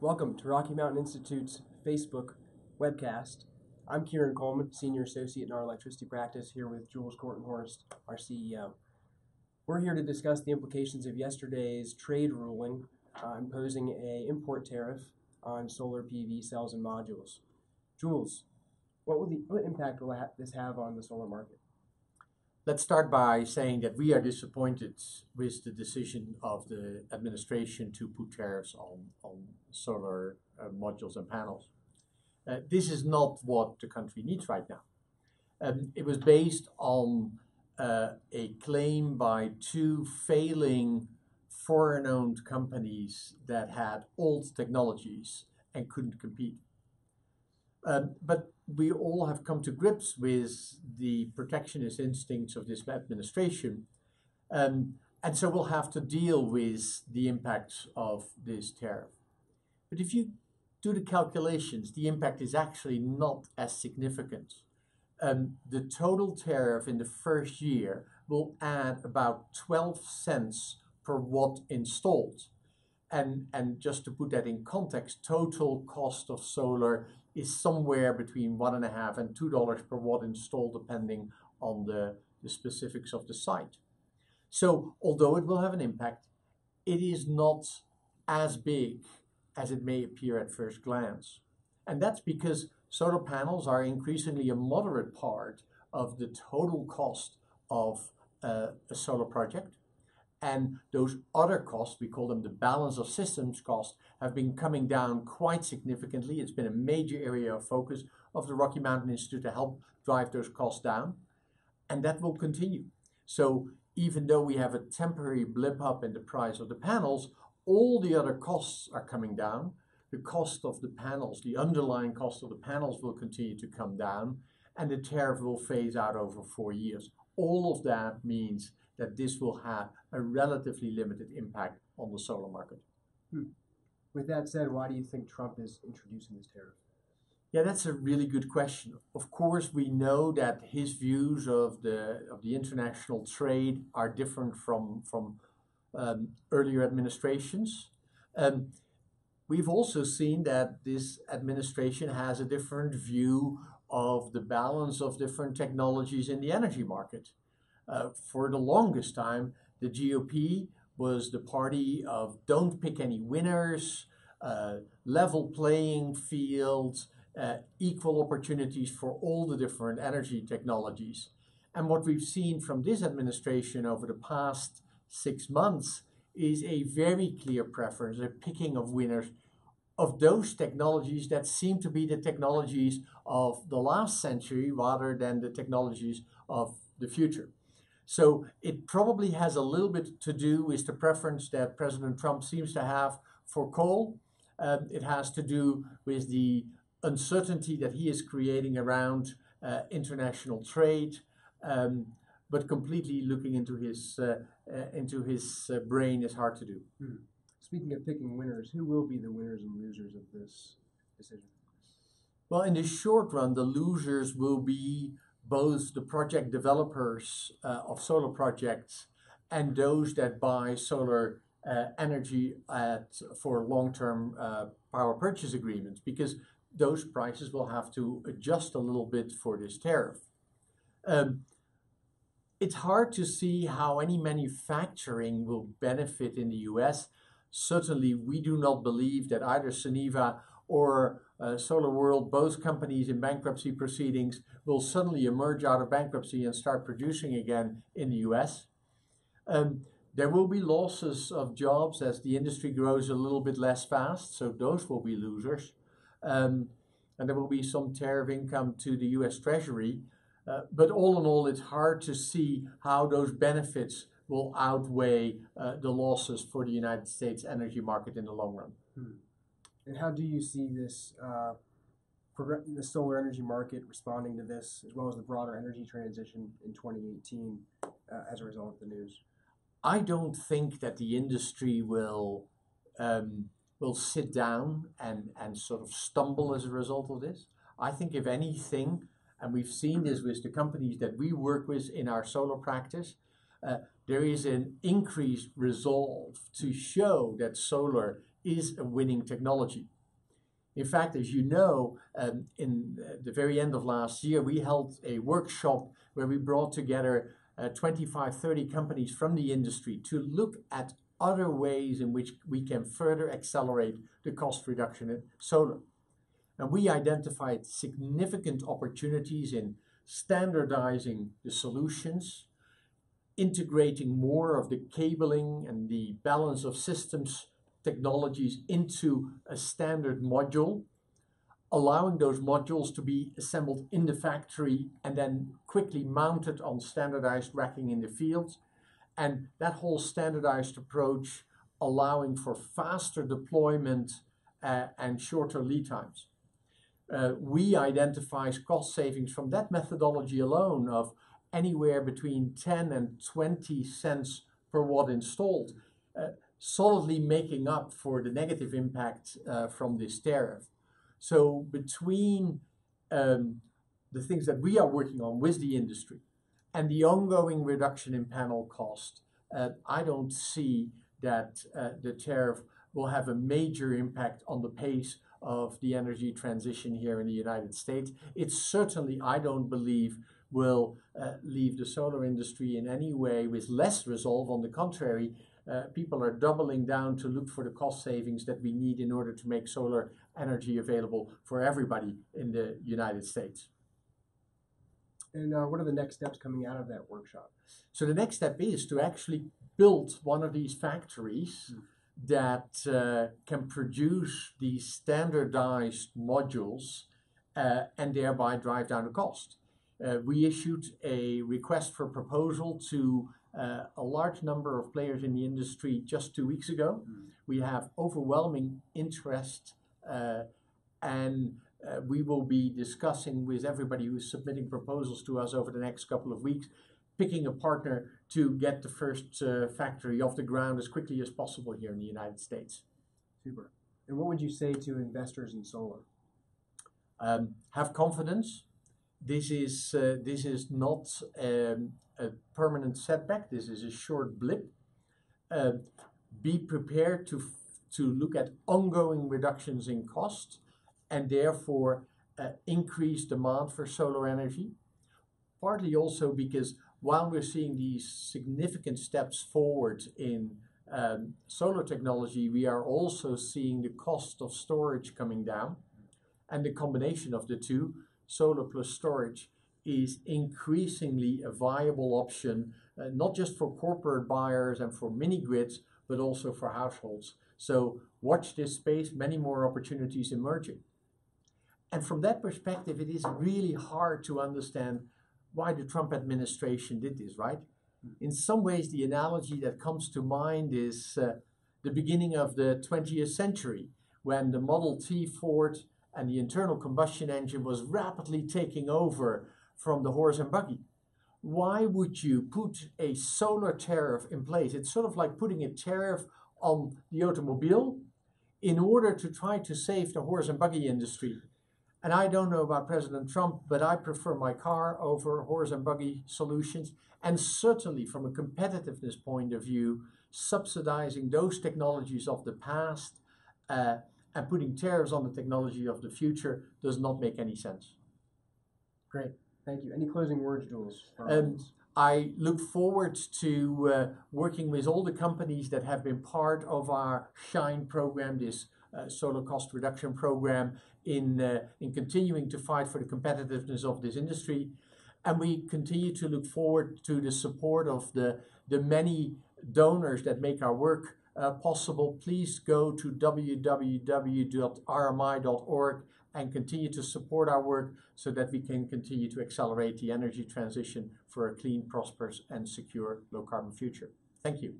Welcome to Rocky Mountain Institute's Facebook webcast. I'm Kieran Coleman, Senior Associate in our electricity practice, here with Jules Kortenhorst, our CEO. We're here to discuss the implications of yesterday's trade ruling imposing an import tariff on solar PV cells and modules. Jules, what impact will this have on the solar market? Let's start by saying that we are disappointed with the decision of the administration to put tariffs on solar modules and panels. This is not what the country needs right now. It was based on a claim by two failing foreign-owned companies that had old technologies and couldn't compete. But we all have come to grips with the protectionist instincts of this administration, and so we'll have to deal with the impacts of this tariff. But if you do the calculations, the impact is actually not as significant. The total tariff in the first year will add about 12 cents per watt installed. And just to put that in context, total cost of solar is somewhere between $1.50 and $2 per watt installed, depending on the specifics of the site. So although it will have an impact, it is not as big as it may appear at first glance. And that's because solar panels are increasingly a moderate part of the total cost of a solar project. And those other costs, we call them the balance of systems costs, have been coming down quite significantly. It's been a major area of focus of the Rocky Mountain Institute to help drive those costs down. And that will continue. So even though we have a temporary blip up in the price of the panels, all the other costs are coming down. The cost of the panels, the underlying cost of the panels will continue to come down, and the tariff will phase out over 4 years. All of that means that this will have a relatively limited impact on the solar market. With that said, why do you think Trump is introducing this tariff? Yeah, that's a really good question. Of course, we know that his views of the international trade are different from earlier administrations. We've also seen that this administration has a different view of the balance of different technologies in the energy market. For the longest time, the GOP was the party of don't pick any winners, level playing fields, equal opportunities for all the different energy technologies. And what we've seen from this administration over the past 6 months is a very clear preference, a picking of winners of those technologies that seem to be the technologies of the last century rather than the technologies of the future. So it probably has a little bit to do with the preference that President Trump seems to have for coal. It has to do with the uncertainty that he is creating around international trade, but completely looking into his brain is hard to do. Speaking of picking winners, who will be the winners and losers of this decision? Well, in the short run, the losers will be both the project developers of solar projects and those that buy solar energy for long-term power purchase agreements, because those prices will have to adjust a little bit for this tariff. It's hard to see how any manufacturing will benefit in the US. Certainly, we do not believe that either Suniva or Solar World, both companies in bankruptcy proceedings, will suddenly emerge out of bankruptcy and start producing again in the US. There will be losses of jobs as the industry grows a little bit less fast, so those will be losers. And there will be some tariff income to the US Treasury. But all in all, it's hard to see how those benefits will outweigh the losses for the United States energy market in the long run. And how do you see this, the solar energy market responding to this, as well as the broader energy transition in 2018 as a result of the news? I don't think that the industry will sit down and sort of stumble as a result of this. I think if anything, and we've seen this with the companies that we work with in our solar practice, there is an increased resolve to show that solar is a winning technology. In fact, as you know, in the very end of last year, we held a workshop where we brought together 25, 30 companies from the industry to look at other ways in which we can further accelerate the cost reduction in solar. And we identified significant opportunities in standardizing the solutions, integrating more of the cabling and the balance of systems technologies into a standard module, allowing those modules to be assembled in the factory and then quickly mounted on standardized racking in the field. And that whole standardized approach allowing for faster deployment and shorter lead times. We identify cost savings from that methodology alone of anywhere between 10 and 20 cents per watt installed, solidly making up for the negative impact from this tariff. So between the things that we are working on with the industry and the ongoing reduction in panel cost, I don't see that the tariff will have a major impact on the pace of the energy transition here in the United States. It certainly, I don't believe, will leave the solar industry in any way with less resolve. On the contrary, people are doubling down to look for the cost savings that we need in order to make solar energy available for everybody in the United States. And what are the next steps coming out of that workshop? So the next step is to actually build one of these factories that can produce these standardized modules and thereby drive down the cost. We issued a request for proposal to a large number of players in the industry just 2 weeks ago. We have overwhelming interest and we will be discussing with everybody who's submitting proposals to us over the next couple of weeks, picking a partner to get the first factory off the ground as quickly as possible here in the United States. Super. And what would you say to investors in solar? Have confidence. This is not a permanent setback. This is a short blip. Be prepared to look at ongoing reductions in cost and therefore increase demand for solar energy. Partly also because while we're seeing these significant steps forward in solar technology, we are also seeing the cost of storage coming down. And the combination of the two, solar plus storage, is increasingly a viable option, not just for corporate buyers and for mini grids, but also for households. So watch this space, many more opportunities emerging. And from that perspective, it is really hard to understand why the Trump administration did this, right? In some ways, the analogy that comes to mind is the beginning of the 20th century, when the Model T Ford and the internal combustion engine was rapidly taking over from the horse and buggy. Why would you put a solar tariff in place? It's sort of like putting a tariff on the automobile in order to try to save the horse and buggy industry. And I don't know about President Trump, but I prefer my car over horse and buggy solutions. And certainly from a competitiveness point of view, subsidizing those technologies of the past and putting tariffs on the technology of the future does not make any sense. Great, thank you. Any closing words, Jules? I look forward to working with all the companies that have been part of our SHINE program, this solar cost reduction program, in continuing to fight for the competitiveness of this industry. And we continue to look forward to the support of the many donors that make our work possible. Please go to www.rmi.org and continue to support our work so that we can continue to accelerate the energy transition for a clean, prosperous, and secure low-carbon future. Thank you.